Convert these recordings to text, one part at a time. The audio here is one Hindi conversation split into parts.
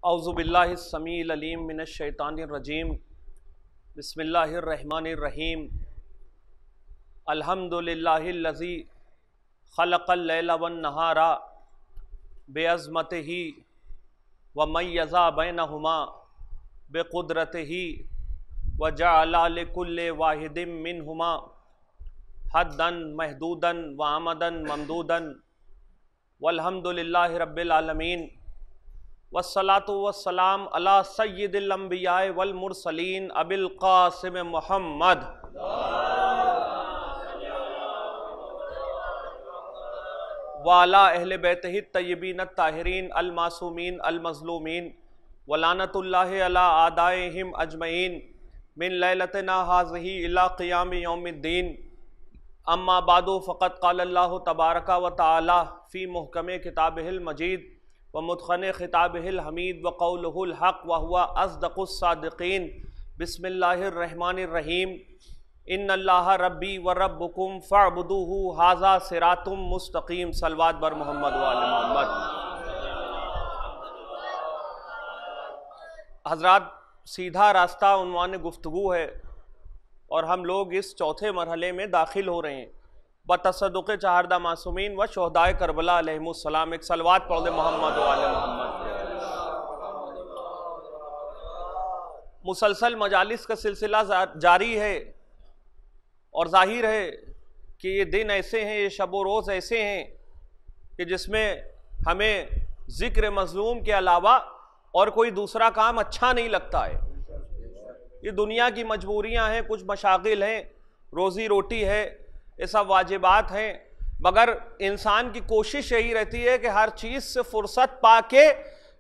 औज़ुबिल्लाहिस्समीइल अलीम मिनश्शैतानिर्रजीम बिस्मिल्लाहिर्रहमानिर्रहीम अल्हम्दुलिल्लाहिल्लज़ी खलक़ल लैला वन नहारा बेअज़मतिही व मय्यज़ा बैनहुमा बेक़ुदरतिही व जअला लिकुल्लि वाहिदिम मिनहुमा हद्दन महदूदन व आमदन ममदूदन वल्हम्दुलिल्लाहि रब्बिल आलमीन वस्सलातु वस्सलाम अला सय्यिदिल अंबिया वल मुरसलीन अबिल क़ासिम मुहम्मद व अला अहले बैतिही तय्यबीन अत्ताहिरीन अल मासूमीन अल मज़लूमीन व लानतुल्लाहि अला आदाइहिम अजमईन मिन लैलतिना हाज़िही इला क़ियाम यौमिद्दीन। अम्मा बादु फ़क़द क़ालल्लाहु तबारका व तआला फ़ी मुहकमे किताबिहिल मजीद व मुत्क़ने ख़िताबिहिल हमीद व क़ौलुहुल हक़ व हुवा अस्दक़ुस सादिक़ीन। बिस्मिल्लाहिर्रहमानिर्रहीम। इन्नल्लाह रब्बी व रब्बुकुम फ़अब्दुहू हाज़ा सिरातुम मुस्तक़ीम। सलवात बर मोहम्मद व आले मोहम्मद। हज़रात, सीधा रास्ता उन्वान गुफ्तगू है और हम लोग इस चौथे मरहले में दाखिल हो रहे हैं बतसद्दुक़ चहारदा मासूमीन व शुहदाए करबला अलैहिमुस्सलाम। एक सलवात पढ़ दे मोहम्मद व आले मोहम्मद। मुसलसल मजालिस का सिलसिला जारी है और जाहिर है कि ये दिन ऐसे हैं, ये शब व रोज़ ऐसे हैं कि जिसमें हमें ज़िक्र मज़लूम के अलावा और कोई दूसरा काम अच्छा नहीं लगता है। ये दुनिया की मजबूरियां हैं, कुछ मशागिल हैं, रोज़ी रोटी है, ये सब वाजिबात हैं, मगर इंसान की कोशिश यही रहती है कि हर चीज़ से फुर्सत पाके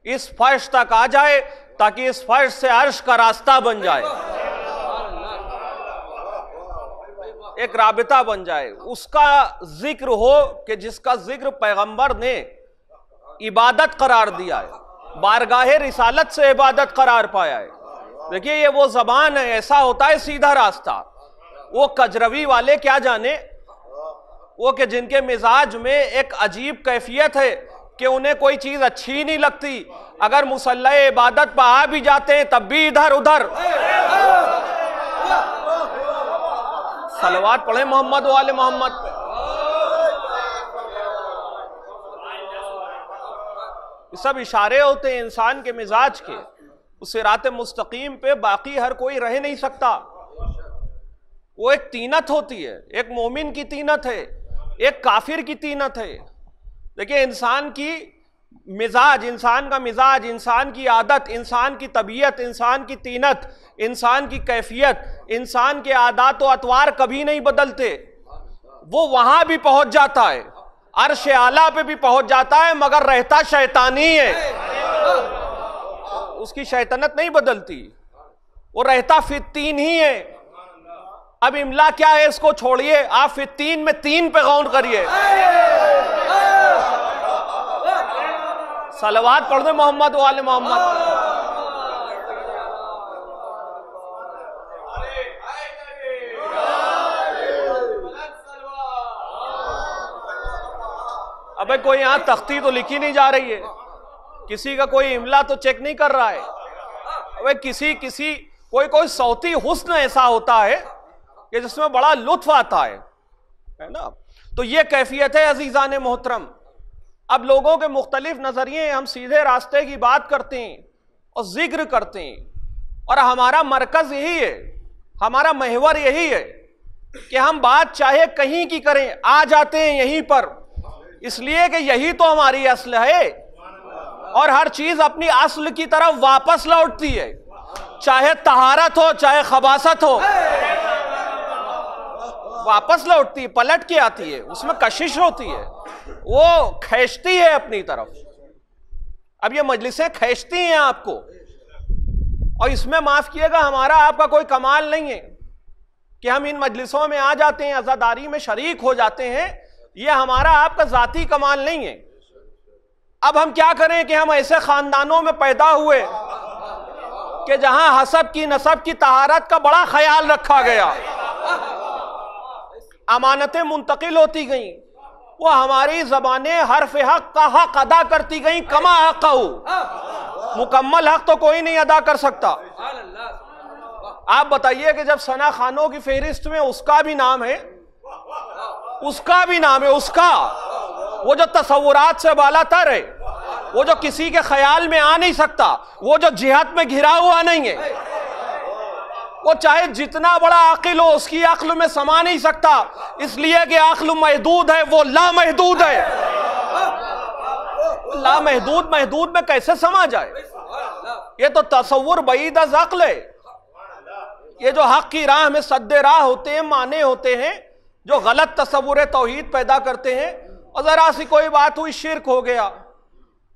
इस फर्श तक आ जाए ताकि इस फर्श से अर्श का रास्ता बन जाए, एक राबिता बन जाए, उसका जिक्र हो कि जिसका जिक्र पैगंबर ने इबादत करार दिया है, बारगाहे रिसालत से इबादत करार पाया है। देखिए, ये वो ज़बान है, ऐसा होता है सीधा रास्ता। वो कजरवी वाले क्या जाने, वो कि जिनके मिजाज में एक अजीब कैफियत है कि उन्हें कोई चीज अच्छी नहीं लगती, अगर मुसल्ला इबादत पर आ भी जाते हैं तब भी इधर उधर। सलवात पढ़े मोहम्मद वाले मोहम्मद पे। ये सब इशारे होते हैं इंसान के मिजाज के, उस सिरात मुस्तकीम पे बाकी हर कोई रह नहीं सकता। वो एक तीनत होती है, एक मोमिन की तीनत है, एक काफिर की तीनत है। देखिए, इंसान की मिजाज, इंसान का मिजाज, इंसान की आदत, इंसान की तबीयत, इंसान की तीनत, इंसान की कैफियत, इंसान के आदात व अतवार कभी नहीं बदलते। वो वहां भी पहुंच जाता है, अर्श आला पे भी पहुंच जाता है, मगर रहता शैतानी है। उसकी शैतानत नहीं बदलती, वो रहता फित्तीन ही है। अब इमला क्या है इसको छोड़िए, आप फित्तीन में 3 पे गौर करिए। सलवात पढ़ दे मोहम्मद वाले मोहम्मद। अबे कोई यहां तख्ती तो लिखी नहीं जा रही है, किसी का कोई इमला तो चेक नहीं कर रहा है। अबे किसी कोई सौती हुस्न ऐसा होता है कि जिसमें बड़ा लुत्फ आता है ना। तो ये कैफियत है अजीजान मोहतरम। अब लोगों के मुख्तलिफ नजरिए, हम सीधे रास्ते की बात करते हैं और जिक्र करते हैं, और हमारा मरकज यही है, हमारा महवर यही है कि हम बात चाहे कहीं की करें, आ जाते हैं यहीं पर, इसलिए कि यही तो हमारी असल है और हर चीज अपनी असल की तरफ वापस लौटती है, चाहे तहारत हो चाहे खबासत हो, वापस लौटती है, पलट के आती है, उसमें कशिश होती है, वो खींचती है अपनी तरफ। अब ये मजलिसें खींचती हैं आपको, और इसमें माफ किएगा हमारा आपका कोई कमाल नहीं है कि हम इन मजलिसों में आ जाते हैं, अज़ादारी में शरीक हो जाते हैं, ये हमारा आपका जाती कमाल नहीं है। अब हम क्या करें कि हम ऐसे खानदानों में पैदा हुए कि जहां हसब की नसब की तहारत का बड़ा ख्याल रखा गया, अमानतें मुंतकिल होती गई, वो हमारी ज़बानें हर्फ हक का हक अदा करती गई, कमा हक़हू। मुकम्मल हक तो कोई नहीं अदा कर सकता। आप बताइए कि जब सना खानों की फहरिस्त में उसका भी नाम है, उसका भी नाम है, उसका वो जो तसव्वुरात से बालातर है, वो जो किसी के ख्याल में आ नहीं सकता, वो जो जिहाद में घिरा हुआ नहीं है, वो चाहे जितना बड़ा आकिल हो उसकी अक्ल में समा नहीं सकता, इसलिए कि अक्ल महदूद है, वो लामहदूद है। लामहदूद महदूद में कैसे समा जाए? ये तो तसव्वुर बईद अज़ अक्ल है। ये जो हक की राह में सद्दे राह होते हैं, माने होते हैं, जो गलत तसव्वुर तौहीद पैदा करते हैं, और जरा सी कोई बात हुई शिरक हो गया।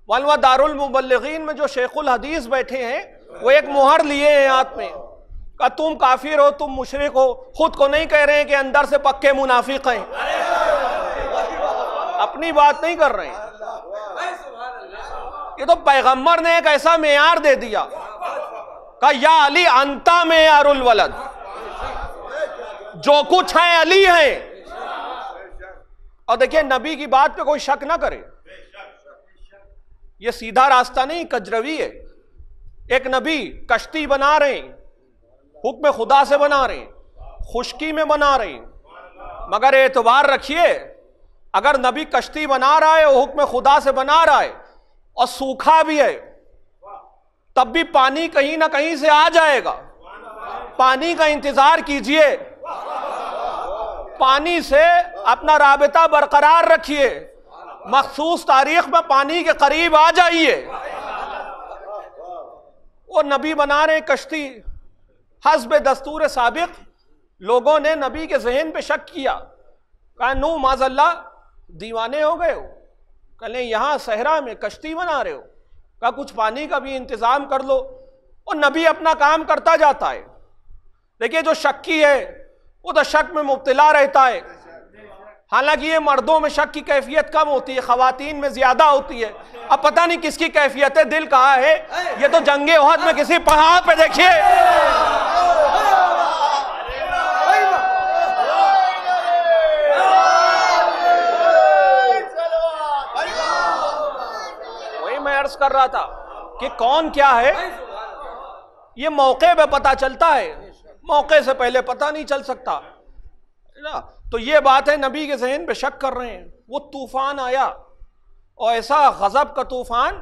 वलवा दारुल मुबल्लिगीन में जो शेखुल हदीस बैठे हैं, वो एक मुहर लिए हैं हाथ में का तुम काफिर हो, तुम मुशरिक हो, खुद को नहीं कह रहे हैं कि अंदर से पक्के मुनाफिक हैं, अपनी बात नहीं कर रहे हैं। ये तो पैगंबर ने एक ऐसा मेयार दे दिया का या अली अंता मेयारुल वलद, जो कुछ है अली है। और देखिए नबी की बात पे कोई शक ना करे, ये सीधा रास्ता नहीं, कजरवी है। एक नबी कश्ती बना रहे हैं, हुक्म खुदा से बना रहे हैं, खुश्की में बना रहे हैं, मगर एतबार रखिए अगर नबी कश्ती बना रहा है, वो हुक्म खुदा से बना रहा है और सूखा भी है, तब भी पानी कहीं ना कहीं से आ जाएगा। पानी का इंतजार कीजिए, पानी से अपना राबिता बरकरार रखिए, मखसूस तारीख में पानी के करीब आ जाइए। वो नबी बना रहे कश्ती, हस्ब दस्तूर साबिक लोगों ने नबी के जहन पे शक किया, कहा नू माज़ल्ला दीवाने हो गए हो, कहले यहाँ सहरा में कश्ती बना रहे हो, कहा कुछ पानी का भी इंतजाम कर लो। और नबी अपना काम करता जाता है। देखिए जो शक्की है वो तो शक में मुब्तला रहता है, हालांकि ये मर्दों में शक की कैफियत कम होती है, खवातीन में ज्यादा होती है। अब पता नहीं किसकी कैफियत है, दिल कहाँ है। ये तो जंगे उहद में किसी पहाड़ पे देखिए, वही मैं अर्ज कर रहा था कि कौन क्या है ये मौके पे पता चलता है, मौके से पहले पता नहीं चल सकता ना। तो ये बात है, नबी के जहन पे शक कर रहे हैं। वो तूफान आया और ऐसा गजब का तूफान,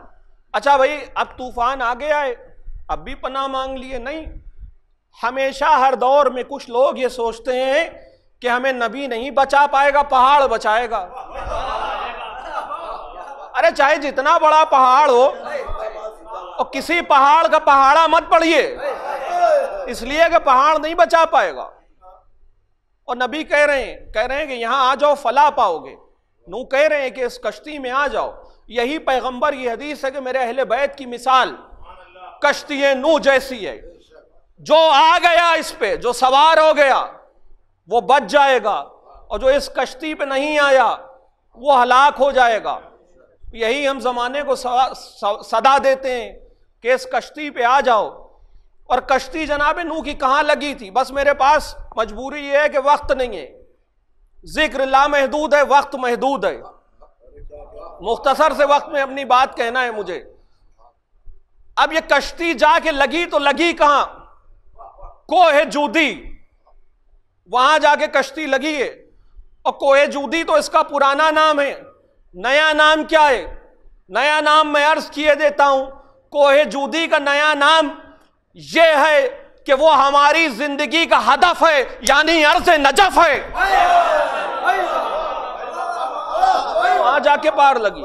अच्छा भाई अब तूफान आ गया है, अब भी पनाह मांग लिए? नहीं, हमेशा हर दौर में कुछ लोग ये सोचते हैं कि हमें नबी नहीं बचा पाएगा, पहाड़ बचाएगा। अरे चाहे जितना बड़ा पहाड़ हो, और किसी पहाड़ का पहाड़ा मत पड़िए इसलिए कि पहाड़ नहीं बचा पाएगा। और नबी कह रहे हैं कि यहां आ जाओ फला पाओगे। नू कह रहे हैं कि इस कश्ती में आ जाओ। यही पैगंबर की हदीस है कि मेरे अहले बैत की मिसाल कश्ती नू जैसी है, जो आ गया इस पे, जो सवार हो गया वो बच जाएगा, और जो इस कश्ती पे नहीं आया वो हलाक हो जाएगा। यही हम जमाने को सदा देते हैं कि इस कश्ती पे आ जाओ। और कश्ती जनाब नूह की कहाँ लगी थी? बस मेरे पास मजबूरी ये है कि वक्त नहीं है, जिक्र लामहदूद है, वक्त महदूद है, मुख्तसर से वक्त में अपनी बात कहना है मुझे। अब ये कश्ती जाके लगी तो लगी कहां? कोहे जूदी, वहां जाके कश्ती लगी है। और कोहे जूदी तो इसका पुराना नाम है, नया नाम क्या है? नया नाम मैं अर्ज किए देता हूं। कोहे जूदी का नया नाम यह है कि वो हमारी जिंदगी का हदफ है, यानी अर्ज़ नजफ है। वहां जाके पार लगी।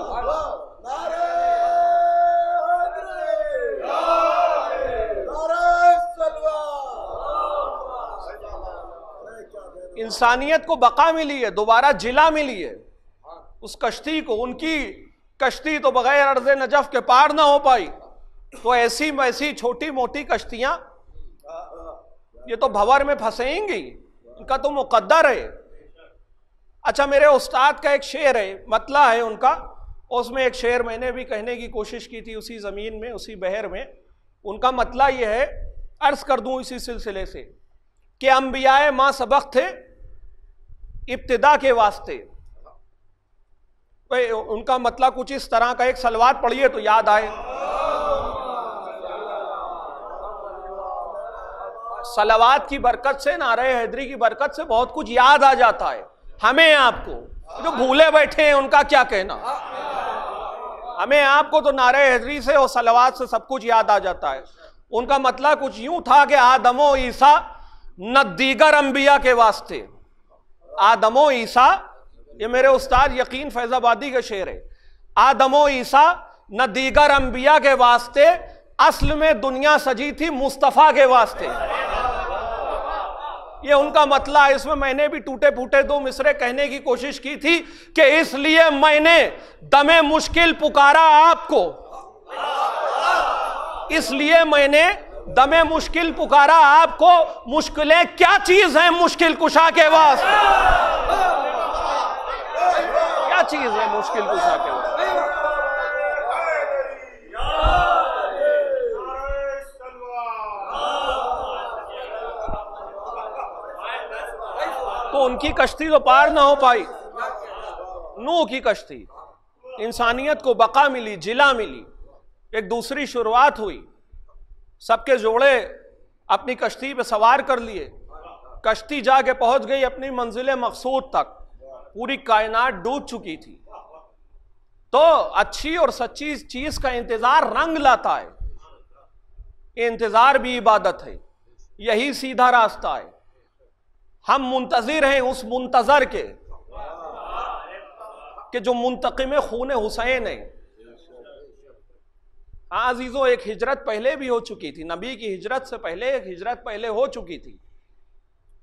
इंसानियत को बका मिली है, दोबारा जिला मिली है उस कश्ती को। उनकी कश्ती तो बगैर अर्ज़ नजफ के पार ना हो पाई। तो ऐसी वैसी छोटी मोटी कश्तियां ये तो भंवर में फंसेंगी, इनका तो मुकद्दर है। अच्छा, मेरे उस्ताद का एक शेर है, मतला है उनका, उसमें एक शेर मैंने भी कहने की कोशिश की थी उसी ज़मीन में, उसी बहर में। उनका मतला ये है, अर्ज कर दूं इसी सिलसिले से, कि अंबियाए माँ सबक थे इब्तिदा के वास्ते। उनका मतलब कुछ इस तरह का, एक सलवात पढ़िए तो याद आए। सलावात की बरकत से, नारे हैदरी की बरकत से बहुत कुछ याद आ जाता है हमें आपको। जो भूले बैठे हैं उनका क्या कहना, हमें आपको तो नारे हैदरी से और सलावात से सब कुछ याद आ जाता है। उनका मतलब कुछ यूं था कि आदमो ईसा न दीगर अंबिया के वास्ते, आदमो ईसा, ये मेरे उस्ताद यकीन फैजाबादी का शेर है, आदमो ईसा न दीगर अंबिया के वास्ते, असल में दुनिया सजी थी मुस्तफ़ा के वास्ते। ये उनका मतलब है। इसमें मैंने भी टूटे फूटे दो मिसरे कहने की कोशिश की थी कि इसलिए मैंने दमे मुश्किल पुकारा आपको, इसलिए मैंने दमे मुश्किल पुकारा आपको। मुश्किलें क्या चीज हैं मुश्किल कुशा के वास्ते, क्या चीज है मुश्किल कुशा के वास्ते। तो उनकी कश्ती तो पार ना हो पाई, नूह की कश्ती, इंसानियत को बका मिली, जिला मिली, एक दूसरी शुरुआत हुई, सबके जोड़े अपनी कश्ती पे सवार कर लिए, कश्ती जाके पहुंच गई अपनी मंजिल मकसूद तक, पूरी कायनात डूब चुकी थी। तो अच्छी और सच्ची चीज का इंतजार रंग लाता है, इंतजार भी इबादत है, यही सीधा रास्ता है। हम मुंतजिर हैं उस मुंतजर के कि जो मुंतकिम खून हुसैन है। हाँ अजीजों, एक हिजरत पहले भी हो चुकी थी, नबी की हिजरत से पहले एक हिजरत पहले हो चुकी थी,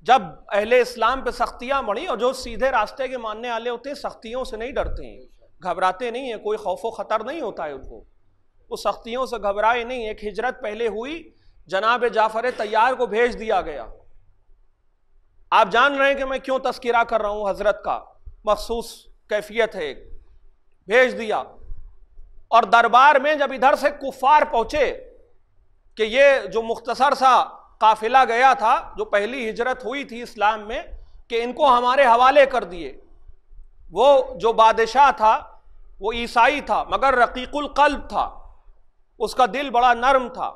जब अहले इस्लाम पे सख्तियां बढ़ी। और जो सीधे रास्ते के मानने वाले होते हैं सख्तियों से नहीं डरते हैं, घबराते नहीं है, कोई खौफो खतर नहीं होता है उनको, वो सख्तियों से घबराए नहीं। एक हिजरत पहले हुई, जनाब जाफर तैयार को भेज दिया गया। आप जान रहे हैं कि मैं क्यों तस्किरा कर रहा हूं, हजरत का मखसूस कैफियत है। भेज दिया और दरबार में जब इधर से कुफार पहुंचे कि ये जो मुख्तसर सा काफिला गया था, जो पहली हिजरत हुई थी इस्लाम में, कि इनको हमारे हवाले कर दिए। वो जो बादशाह था वो ईसाई था मगर रकीकुल कल्ब था, उसका दिल बड़ा नर्म था।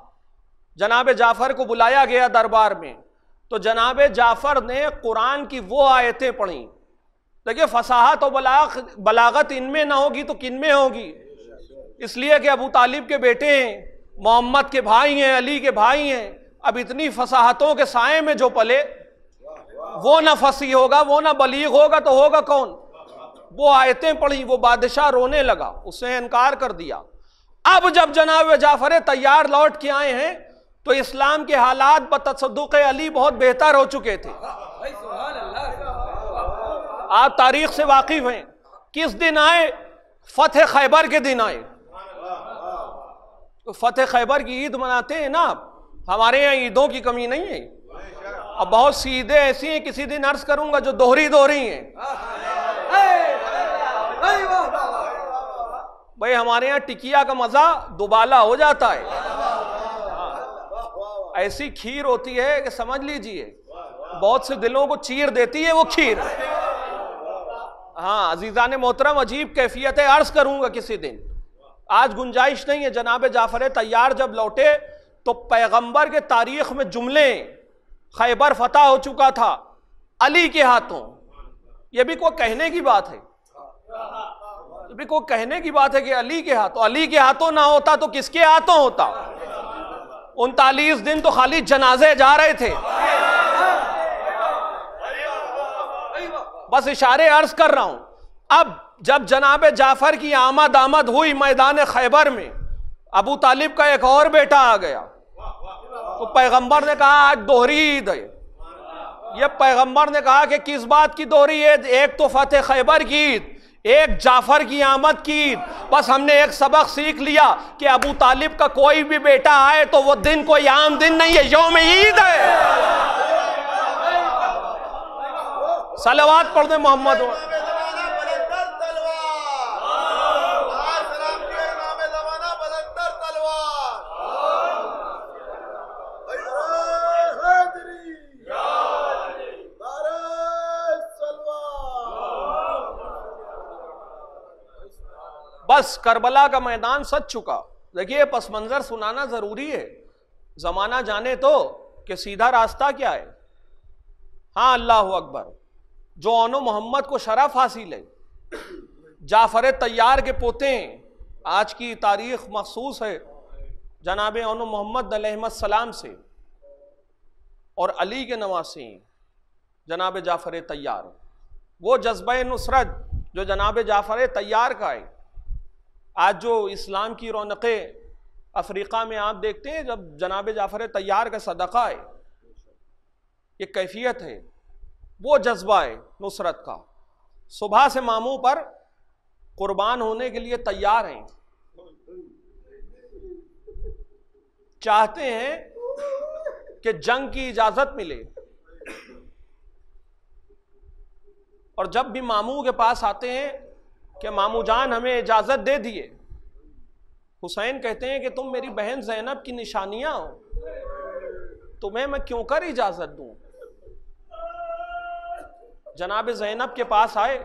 जनाब जाफर को बुलाया गया दरबार में, तो जनाब जाफर ने कुरान की वो आयतें पढ़ी। देखिए फसाहत और बलागत इनमें ना होगी तो किन में होगी, इसलिए कि अबू तालिब के बेटे हैं, मोहम्मद के भाई हैं, अली के भाई हैं। अब इतनी फसाहतों के साए में जो पले, वो ना फसी होगा, वो ना बलीग होगा, तो होगा कौन। वो आयतें पढ़ी, वो बादशाह रोने लगा, उसने इनकार कर दिया। अब जब जनाब जाफर तैयार लौट के आए हैं तो इस्लाम के हालात बतसद्दुक़ अली बहुत बेहतर हो चुके थे। आप तारीख से वाकिफ हैं। किस दिन आए? फतेह खैबर के दिन आए। तो फतेह खैबर की ईद मनाते हैं ना, हमारे यहाँ ईदों की कमी नहीं है। अब बहुत सी ईदें ऐसी हैं, किसी दिन अर्ज करूंगा, जो दोहरी हैं। भाई हमारे यहाँ टिकिया का मजा दुबाला हो जाता है। ऐसी खीर होती है कि समझ लीजिए बहुत से दिलों को चीर देती है वो खीर। हाँ अजीजान मोहतरम, अजीब कैफियत है, अर्ज करूंगा किसी दिन, आज गुंजाइश नहीं है। जनाब जाफर तैयार जब लौटे तो पैगंबर के तारीख में जुमले, खैबर फतह हो चुका था अली के हाथों, यह भी कोई कहने की बात है, ये भी कोई कहने की बात है कि अली के हाथों। अली के हाथों ना होता तो किसके हाथों होता? 39 दिन तो खाली जनाजे जा रहे थे। बस इशारे अर्ज कर रहा हूं। अब जब जनाब जाफर की आमद हुई मैदान खैबर में, अबू तालिब का एक और बेटा आ गया, तो पैगंबर ने कहा आज दोहरी ईद है। ये पैगंबर ने कहा कि किस बात की दोहरी ईद? एक तो फतेह खैबर की ईद, एक जाफर की आमद की ईद। बस हमने एक सबक सीख लिया कि अबू तालिब का कोई भी बेटा आए तो वो दिन कोई आम दिन नहीं है, यौम ईद है। सलवात पढ़ दे मोहम्मद। बस करबला का मैदान सज चुका। देखिए पस मंजर सुनाना जरूरी है, जमाना जाने तो कि सीधा रास्ता क्या है। हाँ, अल्लाह अकबर, जो ओनो मोहम्मद को शरफ हासिल है, जाफर तैयार के पोते हैं। आज की तारीख मखसूस है जनाब ओनो मोहम्मद अलैहिस्सलाम से, और अली के नवासे जनाब जाफर तैयार। वो जज्बा नुसरत जो जनाब जाफर तैयार का है। आज जो इस्लाम की रौनक़ें अफ्रीका में आप देखते हैं, जब जनाब जाफर तैयार का सदका है, ये कैफियत है, वो जज्बा है नुसरत का। सुबह से मामू पर कुर्बान होने के लिए तैयार हैं, चाहते हैं कि जंग की इजाजत मिले। और जब भी मामू के पास आते हैं कि मामू जान हमें इजाजत दे दिए, हुसैन कहते हैं कि तुम मेरी बहन ज़ैनब की निशानियां हो, तुम्हें मैं क्यों कर इजाजत दूं। जनाब ज़ैनब के पास आए,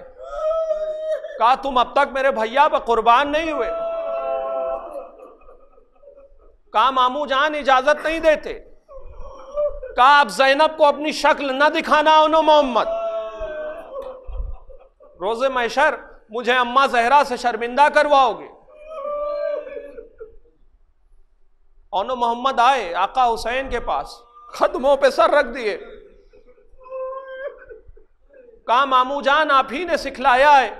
कहा तुम अब तक मेरे भैया पर कुर्बान नहीं हुए। कहा मामू जान इजाजत नहीं देते। कहा अब ज़ैनब को अपनी शक्ल न दिखाना ओनो मोहम्मद, रोज़े महशर मुझे अम्मा ज़हरा से शर्मिंदा करवाओगे। ओनो मोहम्मद आए आका हुसैन के पास, कदमों पे सर रख दिए। कहा मामू जान आप ही ने सिखलाया है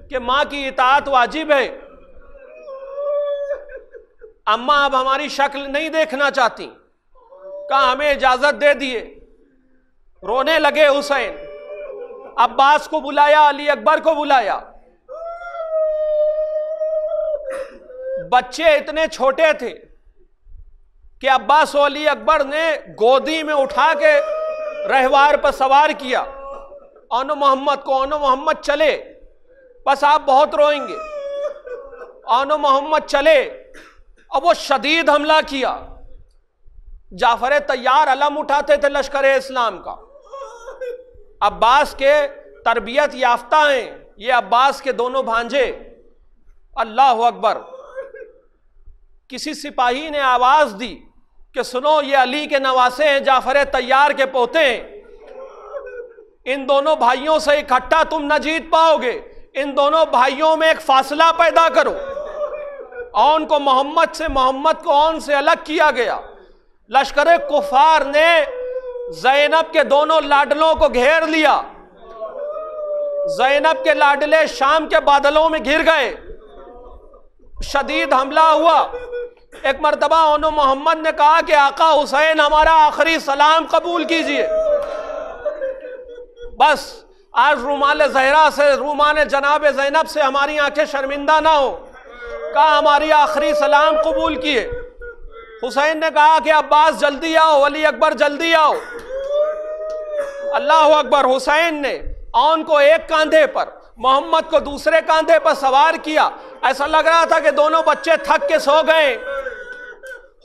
कि मां की इताअत वाजिब है। अम्मा अब हमारी शक्ल नहीं देखना चाहती। कहा हमें इजाजत दे दिए। रोने लगे हुसैन। अब्बास को बुलाया, अली अकबर को बुलाया। बच्चे इतने छोटे थे कि अब्बास और अली अकबर ने गोदी में उठा के रहवार पर सवार किया ओनो मोहम्मद को। ओनो मोहम्मद चले, बस आप बहुत रोएंगे। ओनो मोहम्मद चले, अब वो शदीद हमला किया। जाफर तैयार अलम उठाते थे लश्कर इस्लाम का। अब्बास के तरबियत याफ्ता हैं ये, अब्बास के दोनों भांजे। अल्लाह अकबर। किसी सिपाही ने आवाज दी कि सुनो, ये अली के नवासे हैं, जाफर तैयार के पोते हैं। इन दोनों भाइयों से इकट्ठा तुम न जीत पाओगे। इन दोनों भाइयों में एक फासला पैदा करो। औन को मोहम्मद से, मोहम्मद को औन से अलग किया गया। लश्कर कुफार ने ज़ैनब के दोनों लाडलों को घेर लिया। ज़ैनब के लाडले शाम के बादलों में घिर गए। शदीद हमला हुआ। एक मर्तबा ओनो मोहम्मद ने कहा कि आका हुसैन हमारा आखिरी सलाम कबूल कीजिए। बस आज रूमाल ज़हरा से, रूमान जनाब ज़ैनब से हमारी आंखें शर्मिंदा ना हो। कहा हमारी आखिरी सलाम कबूल किए। हुसैन ने कहा कि अब्बास जल्दी आओ, अली अकबर जल्दी आओ। अल्लाह अकबर। हुसैन ने औन को एक कांधे पर, मोहम्मद को दूसरे कांधे पर सवार किया। ऐसा लग रहा था कि दोनों बच्चे थक के सो गए।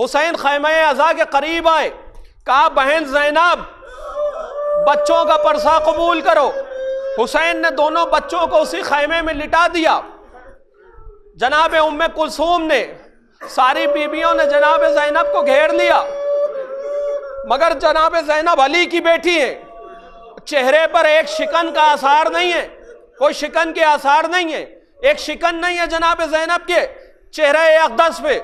हुसैन खैमे अज़ा के करीब आए। कहा बहन ज़ैनब, बच्चों का परसा कबूल करो। हुसैन ने दोनों बच्चों को उसी खैमे में लिटा दिया। जनाब उम्मे कुलसूम ने, सारी बीबियों ने जनाब ज़ैनब को घेर लिया। मगर जनाब ज़ैनब अली की बेटी है, चेहरे पर एक शिकन का आसार नहीं है, कोई शिकन के आसार नहीं है। एक शिकन नहीं है जनाब ज़ैनब के चेहरे अक़दस पे।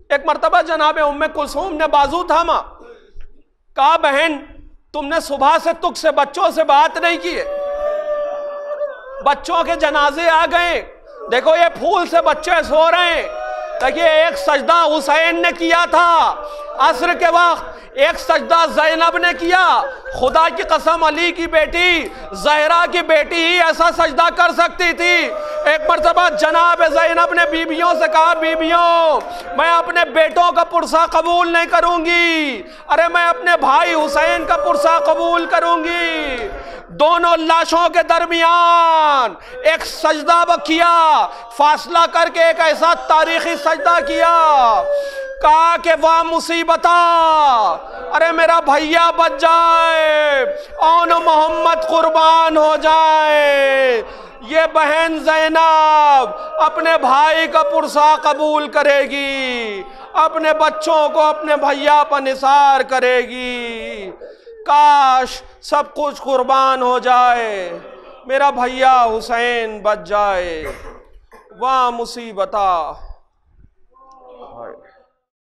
एक मर्तबा जनाब उम्मे कुलसूम ने बाजू थामा। कहा बहन, तुमने सुबह से तुक से बच्चों से बात नहीं की है। बच्चों के जनाजे आ गए, देखो ये फूल से बच्चे सो रहे हैं। देखिए एक सजदा हुसैन ने किया था असर के वक्त, एक सजदा ज़ैनब ने किया। खुदा की कसम अली की बेटी, ज़हरा की बेटी ही ऐसा सजदा कर सकती थी। एक मर्तबा जनाब ज़ैनब ने बीबियों से कहा, बीबियों मैं अपने बेटों का पुरसा कबूल नहीं करूंगी, अरे मैं अपने भाई हुसैन का पुरसा कबूल करूंगी। दोनों लाशों के दरमियान एक सजदा किया, फासला करके एक ऐसा तारीखी सजदा किया। कहा कि वाह मुसीबता, अरे मेरा भैया बच जाए, औन मोहम्मद कुर्बान हो जाए। ये बहन ज़ैनब अपने भाई का पुरसा कबूल करेगी, अपने बच्चों को अपने भैया पर निसार करेगी। काश सब कुछ कुर्बान हो जाए, मेरा भैया हुसैन बच जाए। वाह मुसीबता